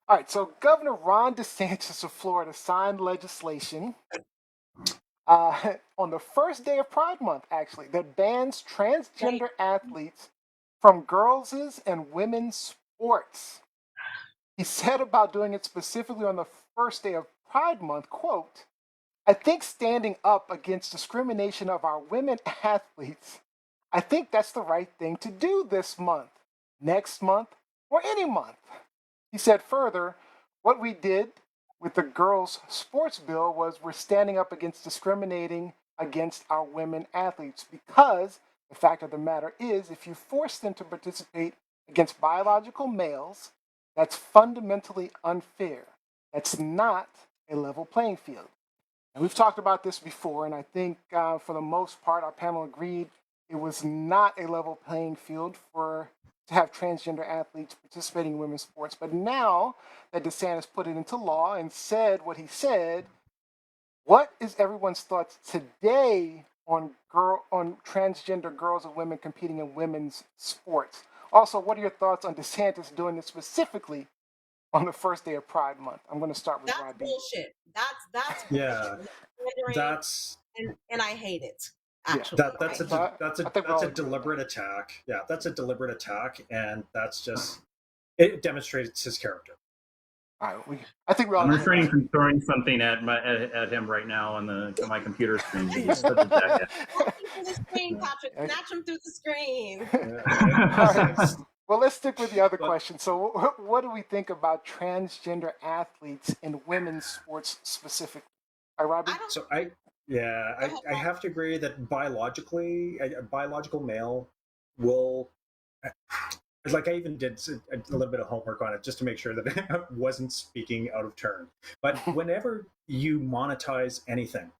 All right, so Governor Ron DeSantis of Florida signed legislation on the first day of Pride Month, actually, that bans transgender athletes from girls' and women's sports. He said about doing it specifically on the first day of Pride Month, quote, I think standing up against discrimination of our women athletes, I think that's the right thing to do this month, next month, or any month. He said further, what we did with the girls' sports bill was we're standing up against discriminating against our women athletes because the fact of the matter is, if you force them to participate against biological males, that's fundamentally unfair. That's not a level playing field. And we've talked about this before, and I think for the most part, our panel agreed it was not a level playing field to have transgender athletes participating in women's sports. But now that DeSantis put it into law and said what he said, what is everyone's thoughts today on transgender girls and women competing in women's sports? Also, what are your thoughts on DeSantis doing this specifically on the first day of Pride Month? I'm going to start with That's Robbie. bullshit. That's Yeah, bullshit. that's and I hate it. Actually, that's a deliberate attack. Yeah, that's a deliberate attack, and that's just it demonstrates his character. All right, I think we all. I'm refraining from throwing something at him right now on my computer screen. He's such a jackass. Snatch him through the screen, Patrick. Snatch him through the screen. All right. Well, let's stick with the other question. So, what do we think about transgender athletes in women's sports specifically? All right, Robbie? So I have to agree that biologically, a biological male will, like I even did a little bit of homework on it just to make sure that I wasn't speaking out of turn. But whenever you monetize anything,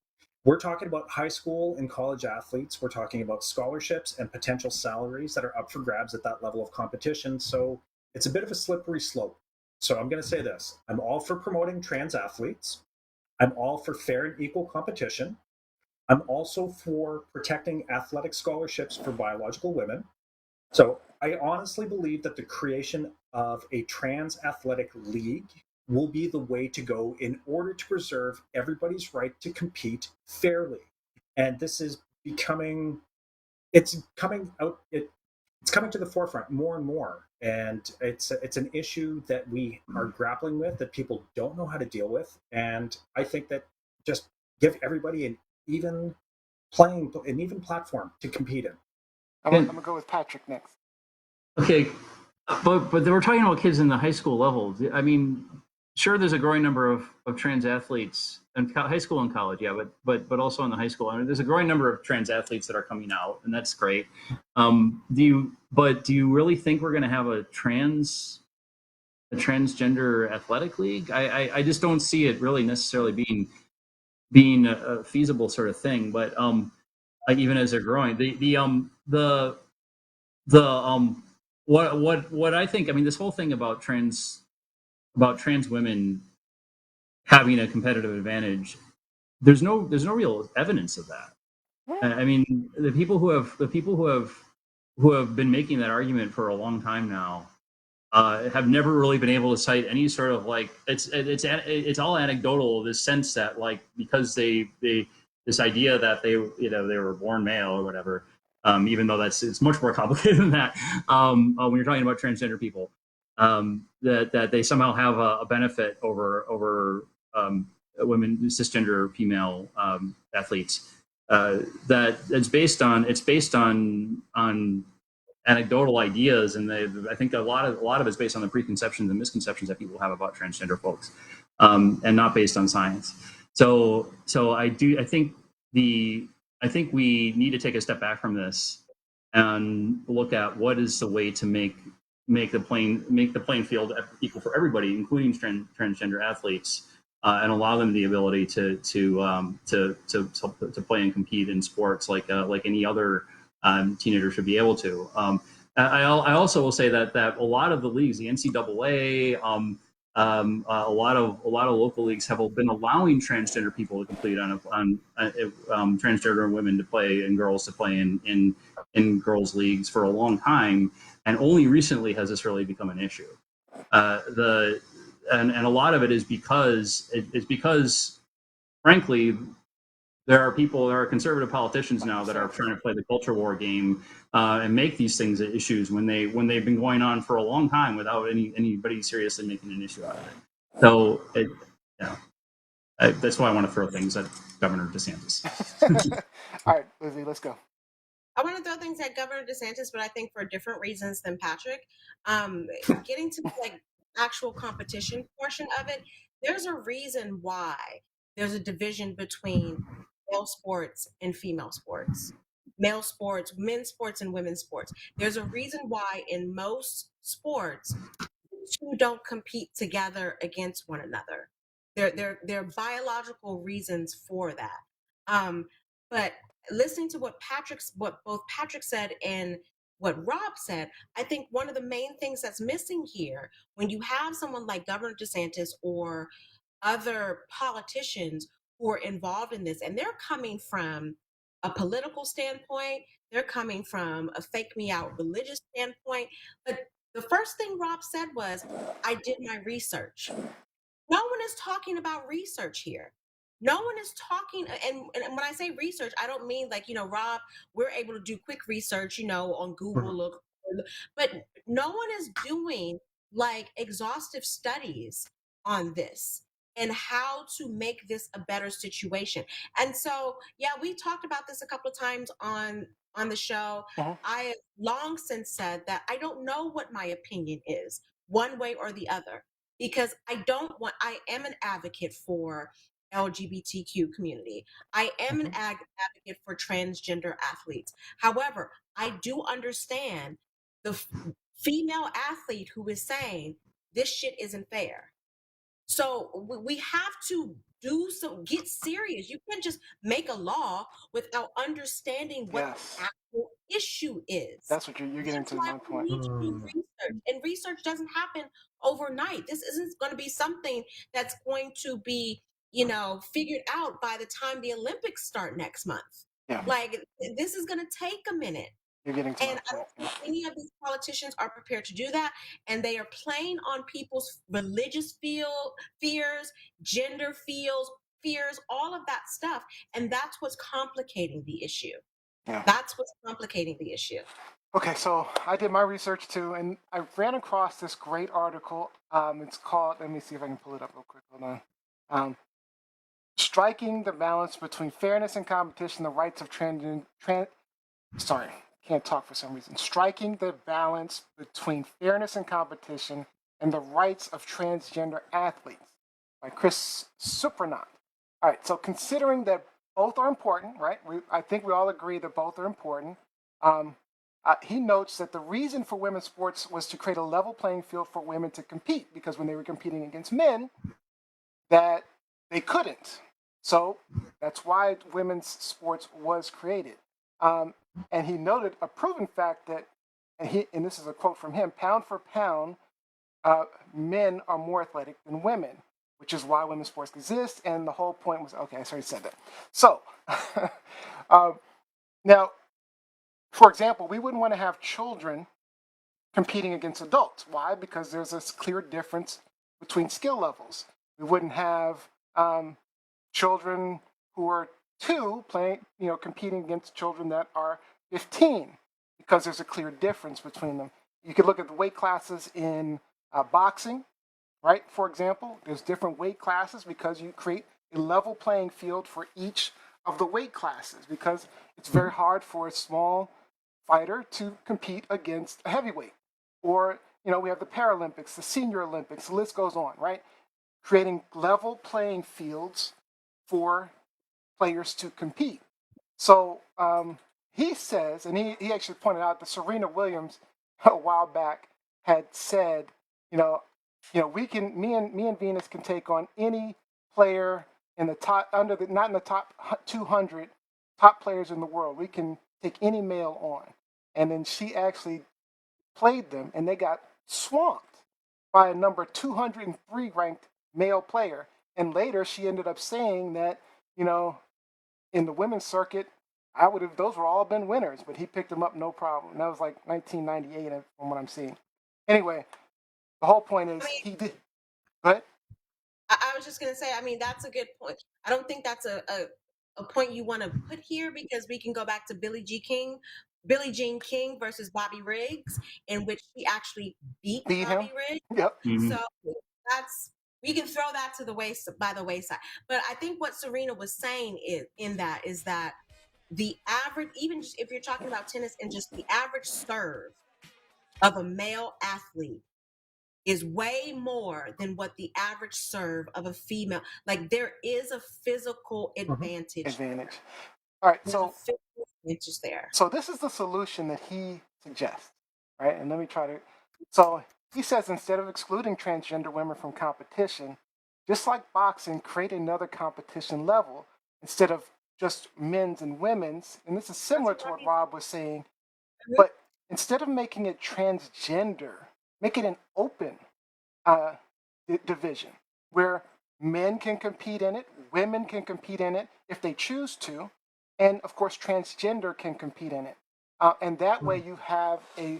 we're talking about high school and college athletes. We're talking about scholarships and potential salaries that are up for grabs at that level of competition. So it's a bit of a slippery slope. So I'm going to say this. I'm all for promoting trans athletes. I'm all for fair and equal competition. I'm also for protecting athletic scholarships for biological women. So I honestly believe that the creation of a trans athletic league will be the way to go in order to preserve everybody's right to compete fairly. And this is it's coming to the forefront more and more. And it's an issue that we are grappling with, that people don't know how to deal with. And I think that just give everybody an even platform to compete in. I'm gonna go with Patrick next. Okay, but we're talking about kids in the high school level. I mean, sure, there's a growing number of trans athletes in high school and college, yeah, but also in the high school. I mean, there's a growing number of trans athletes that are coming out, and that's great. Do you really think we're going to have a transgender athletic league? I just don't see it really necessarily being a feasible sort of thing. But like even as they're growing, what I think, I mean, this whole thing about trans women having a competitive advantage, there's no real evidence of that. I mean, the people who have been making that argument for a long time now have never really been able to cite any sort of, like, it's all anecdotal, this sense that, like, because they this idea that they were born male or whatever, even though it's much more complicated than that when you're talking about transgender people, that they somehow have a benefit over women, cisgender female athletes. That it's based on anecdotal ideas, and I think a lot of it's based on the preconceptions and misconceptions that people have about transgender folks, and not based on science. So I think we need to take a step back from this and look at what is the way to make the playing field equal for everybody, including transgender athletes, and allow them the ability to play and compete in sports like any other teenager should be able to. I also will say that a lot of the leagues, the NCAA, a lot of local leagues have been allowing transgender people to compete on transgender women to play and girls to play in girls leagues for a long time, and only recently has this really become an issue. and a lot of it is because frankly, there are conservative politicians now that are trying to play the culture war game and make these things issues when they've been going on for a long time without anybody seriously making an issue out of it. So that's why I want to throw things at Governor DeSantis. All right, Lizzie, let's go. I want to throw things at Governor DeSantis, but I think for different reasons than Patrick. Getting to like actual competition portion of it, there's a reason why there's a division between male sports and female sports, male sports, men's sports and women's sports. There's a reason why in most sports, the two don't compete together against one another. There are biological reasons for that. But listening to what both Patrick said and what Rob said, I think one of the main things that's missing here, when you have someone like Governor DeSantis or other politicians who are involved in this, and they're coming from a political standpoint, they're coming from a fake me out religious standpoint. But the first thing Rob said was, I did my research. No one is talking about research here. No one is talking, and when I say research, I don't mean like, Rob, we're able to do quick research, on Google, but no one is doing like exhaustive studies on this and how to make this a better situation. And so, yeah, we talked about this a couple of times on the show. I have long since said that I don't know what my opinion is, one way or the other, because I am an advocate for LGBTQ community. I am an advocate for transgender athletes. However, I do understand the female athlete who is saying this shit isn't fair. So we have to get serious. You can't just make a law without understanding what the actual issue is. That's what you're getting to, my point. We need to do research, and research doesn't happen overnight. This isn't going to be something that's going to be, figured out by the time the Olympics start next month. Yeah. Like, this is going to take a minute. You're getting to and I don't think any of these politicians are prepared to do that. And they are playing on people's religious fears, gender fears, all of that stuff. And that's what's complicating the issue. Yeah. That's what's complicating the issue. Okay, so I did my research too, and I ran across this great article. It's called, let me see if I can pull it up real quick. Hold on. Striking the balance between fairness and competition, the rights of can't talk for some reason. Striking the balance between fairness and competition and the rights of transgender athletes by Chris Supranant. All right, so considering that both are important, right? I think we all agree that both are important. He notes that the reason for women's sports was to create a level playing field for women to compete, because when they were competing against men, that they couldn't. So that's why women's sports was created. And he noted a proven fact that, and this is a quote from him, pound for pound, men are more athletic than women, which is why women's sports exist. And the whole point was, okay, I already said that. So now, for example, we wouldn't want to have children competing against adults. Why? Because there's a clear difference between skill levels. We wouldn't have children who are 2 playing, competing against children that are 15, because there's a clear difference between them. You could look at the weight classes in boxing, right? For example, there's different weight classes because you create a level playing field for each of the weight classes, because it's very hard for a small fighter to compete against a heavyweight. Or, we have the Paralympics, the Senior Olympics, the list goes on, right? Creating level playing fields for players to compete. So he says, and he actually pointed out that Serena Williams a while back had said, we can, me and Venus can take on any player in the top, not in the top 200 top players in the world. We can take any male on. And then she actually played them, and they got swamped by a number 203 ranked male player. And later she ended up saying that, in the women's circuit, those were all been winners, but he picked them up no problem. And that was like 1998 from what I'm seeing. Anyway, the whole point is he did. Go ahead. just going to say, I mean, that's a good point. I don't think that's a point you want to put here, because we can go back to Billie Jean King versus Bobby Riggs, in which he actually beat Beat him. Bobby Riggs. Yep. So we can throw that to the wayside. But I think what Serena was saying is that the average, even if you're talking about tennis, and just the average serve of a male athlete is way more than what the average serve of a female. Like, there is a physical advantage. All right, There's a physical advantage there. So this is the solution that he suggests, right? And let me try to. So he says, instead of excluding transgender women from competition, just like boxing, create another competition level instead of just men's and women's. And this is similar to what Rob was saying, but instead of making it transgender, make it an open division where men can compete in it, women can compete in it if they choose to, and of course transgender can compete in it. And that way you have a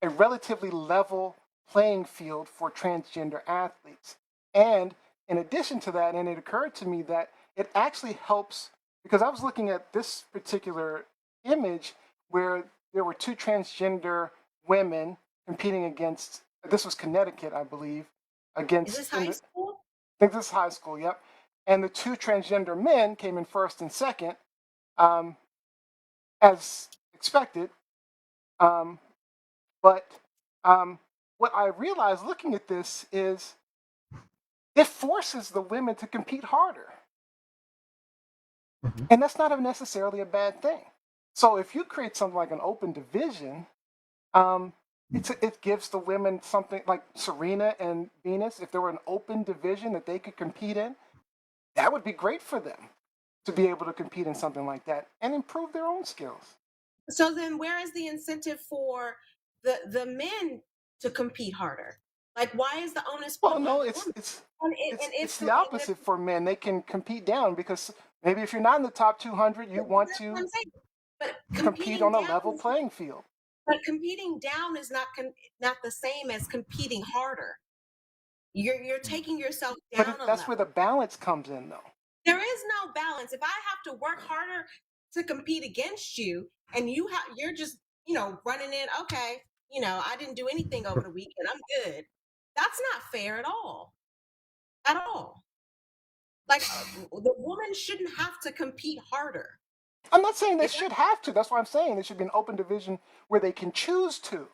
relatively level playing field for transgender athletes. And in addition to that, and it occurred to me that it actually helps, because I was looking at this particular image where there were two transgender women competing against, this was Connecticut, I believe, against... Is this high school? I think this is high school, yep. And the two transgender men came in first and second, as expected. But what I realized looking at this is it forces the women to compete harder. And that's not necessarily a bad thing. So if you create something like an open division, it gives the women something like Serena and Venus. If there were an open division that they could compete in, that would be great for them to be able to compete in something like that and improve their own skills. So then where is the incentive for the men to compete harder? Like, why is the onus? Well, no, it's the opposite for men. They can compete down because maybe if you're not in the top 200, you want to compete on a level playing field. But competing down is not the same as competing harder. You're taking yourself down. But that's where the balance comes in, though. There is no balance. If I have to work harder to compete against you, and you're just running in, okay, I didn't do anything over the weekend, I'm good. That's not fair at all. At all. Like, the woman shouldn't have to compete harder. I'm not saying they should have to. That's what I'm saying. There should be an open division where they can choose to.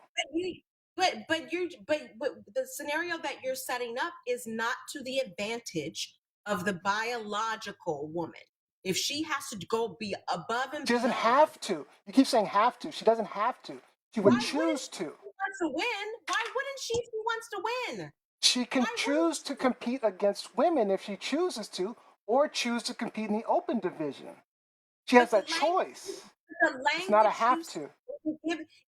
But the scenario that you're setting up is not to the advantage of the biological woman. If she has to go be above and beyond. She doesn't have to. You keep saying have to. She doesn't have to. She would choose to. She wants to win. Why wouldn't she if she wants to win? She can choose to compete against women if she chooses to, or choose to compete in the open division. She has that choice. It's not a have to.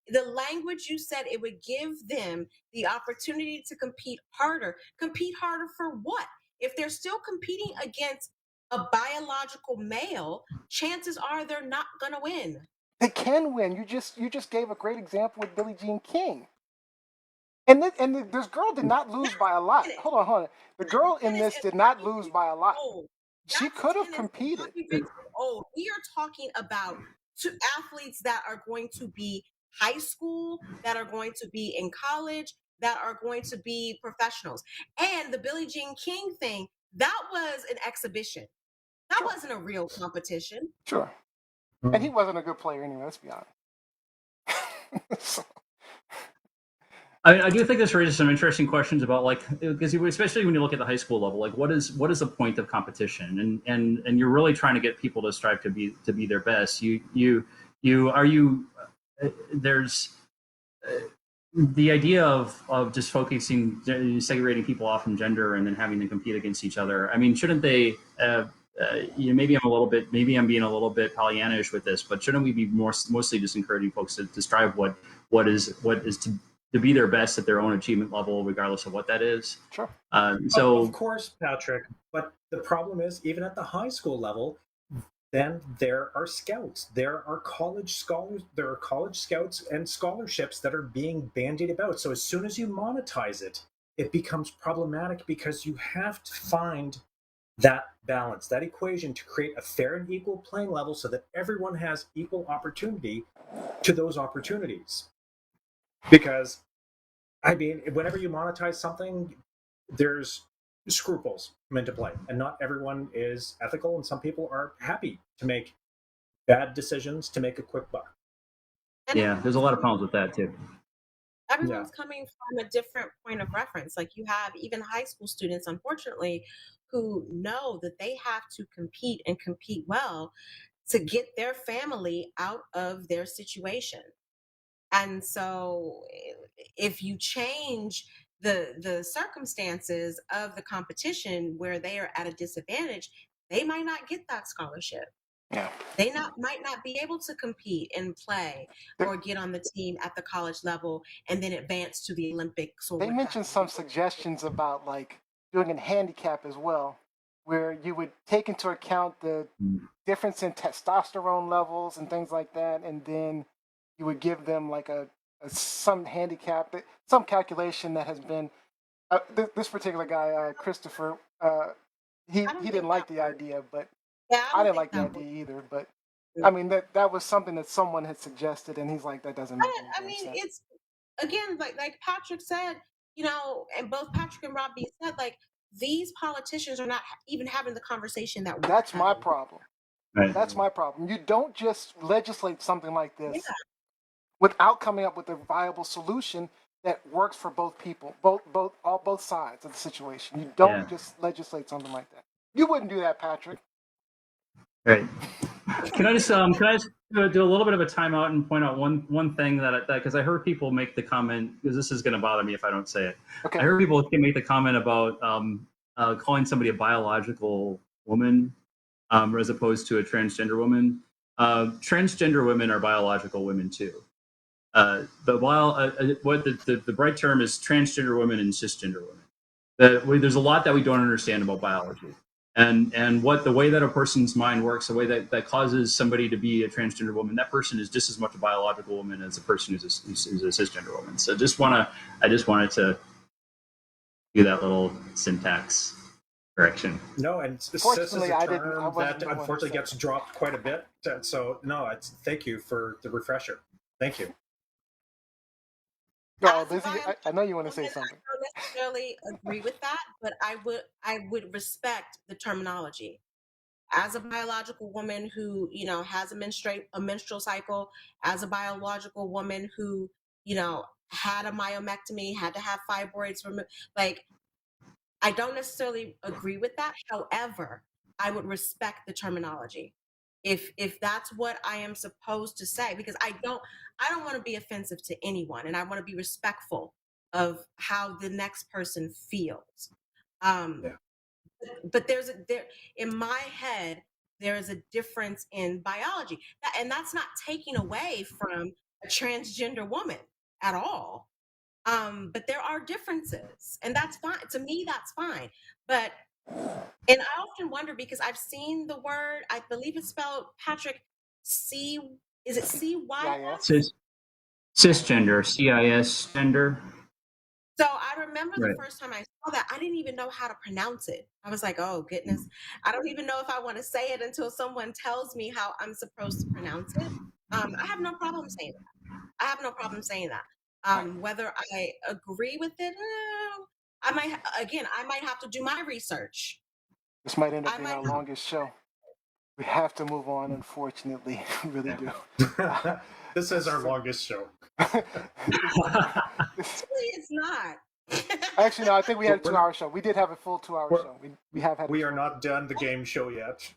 The language you said, it would give them the opportunity to compete harder. Compete harder for what? If they're still competing against a biological male, chances are they're not going to win. They can win. You just gave a great example with Billie Jean King. And this girl did not lose by a lot. Hold on. The girl in this did not lose by a lot. She could have competed. We are talking about two athletes that are going to be high school, that are going to be in college, that are going to be professionals. And the Billie Jean King thing, that was an exhibition. That wasn't a real competition. Sure. And he wasn't a good player anyway, let's be honest. I do think this raises some interesting questions about, like, because especially when you look at the high school level, like what is the point of competition, and you're really trying to get people to strive to be their best. There's the idea of just focusing, segregating people off from gender and then having them compete against each other. I mean, shouldn't they? Maybe I'm being a little bit Pollyannish with this, but shouldn't we be mostly just encouraging folks to strive what is to be their best at their own achievement level, regardless of what that is? Sure. So of course, Patrick. But the problem is, even at the high school level, then there are scouts, there are college scholars, there are college scouts and scholarships that are being bandied about. So as soon as you monetize it, it becomes problematic because you have to find that balance, that equation to create a fair and equal playing level so that everyone has equal opportunity to those opportunities. Because, I mean, whenever you monetize something, there's scruples come into play, and not everyone is ethical, and some people are happy to make bad decisions to make a quick buck. And Yeah, there's a lot of problems with that too. everyone's coming from a different point of reference. Like you have even high school students, unfortunately, who know that they have to compete and compete well to get their family out of their situation. And so if you change the circumstances of the competition where they are at a disadvantage, they might not get that scholarship. Yeah. They might not be able to compete and play or get on the team at the college level and then advance to the Olympics. Or They mentioned some suggestions about like doing a handicap as well, where you would take into account the difference in testosterone levels and things like that, and then you would give them like some handicap, some calculation that has been. This particular guy, Christopher, he didn't like the idea, but I didn't like the idea either. But I mean that was something that someone had suggested, and he's like, that doesn't make any I mean, sense. it's again like Patrick said, and both Patrick and Robbie said, like these politicians are not even having the conversation that we're That's my having. problem. Right. That's my problem. You don't just legislate something like this Yeah. without coming up with a viable solution that works for both people, both sides of the situation. You don't just legislate something like that. You wouldn't do that, Patrick. Right. Can I just do a little bit of a timeout and point out one thing that because I heard people make the comment, because this is going to bother me if I don't say it. Okay. I heard people make the comment about calling somebody a biological woman as opposed to a transgender woman. Transgender women are biological women too. What the right term is transgender women and cisgender women. There's a lot that we don't understand about biology. And what the way that a person's mind works, the way that causes somebody to be a transgender woman, that person is just as much a biological woman as a person who's a cisgender woman. So I just wanted to do that little syntax correction. No, and cis is a term that unfortunately gets dropped quite a bit. So no, thank you for the refresher. Thank you. No, Lizzie, I know you want to say something. I don't necessarily agree with that, but I would respect the terminology. As a biological woman who, has a menstrual cycle, as a biological woman who, had a myomectomy, had to have fibroids removed, like I don't necessarily agree with that. However, I would respect the terminology. If that's what I am supposed to say, because I don't want to be offensive to anyone, and I want to be respectful of how the next person feels. But there in my head there is a difference in biology, and that's not taking away from a transgender woman at all. But there are differences, and that's fine. To me, that's fine. But and I often wonder because I've seen the word. I believe it's spelled Patrick C. Is it CYS? Cisgender, CIS gender. So I remember the first time I saw that, I didn't even know how to pronounce it. I was like, oh goodness, I don't even know if I want to say it until someone tells me how I'm supposed to pronounce it. I have no problem saying that. Whether I agree with it, I might have to do my research. This might end up being our longest show. We have to move on, unfortunately. We really do. This is our longest show. It's not. Actually, no, I think we had a 2-hour show. We did have a full 2-hour show. We have had. We are not done the game show yet.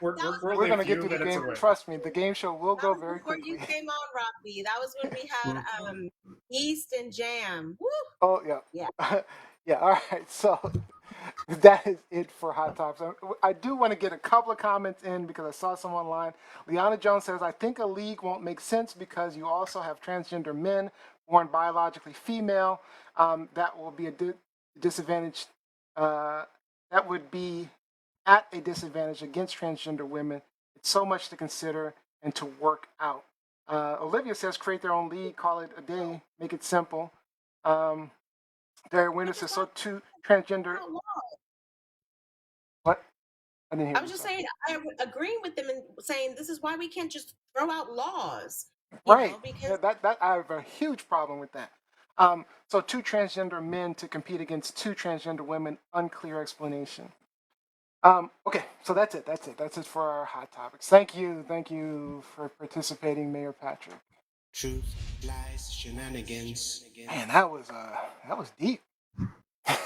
We're going to get to the game. Away. Trust me, the game show will go very quickly. Before you came on, Robbie, that was when we had Yeast and Jam. Woo! Oh yeah. Yeah. All right. So that is it for Hot Tops. I do want to get a couple of comments in because I saw some online. Liana Jones says, I think a league won't make sense because you also have transgender men born biologically female. That will be a disadvantage. That would be at a disadvantage against transgender women. It's so much to consider and to work out. Olivia says, create their own league, call it a day, make it simple. Derek Winter says, so too transgender. I didn't hear I you was just say. saying, I would agree with them and saying this is why we can't just throw out laws, Right. because Yeah, that I have a huge problem with that. So two transgender men to compete against two transgender women, unclear explanation. Okay, so that's it. That's it for our hot topics. Thank you for participating, Mayor Patrick. Truth, lies, shenanigans. Man, that was deep. that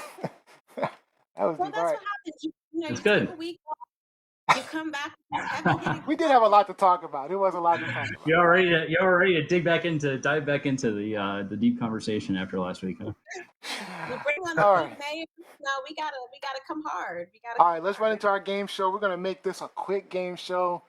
was well, deep. All that's right. what happens. You It's take good. a week off, you come back with this heavy hitting. We did have a lot to talk about. It was a lot to talk about. You're ready to dive back into the deep conversation after last week, huh? You bring on the All food, right. Mayor. No, we gotta come hard. All right, let's run into our game show. We're gonna make this a quick game show.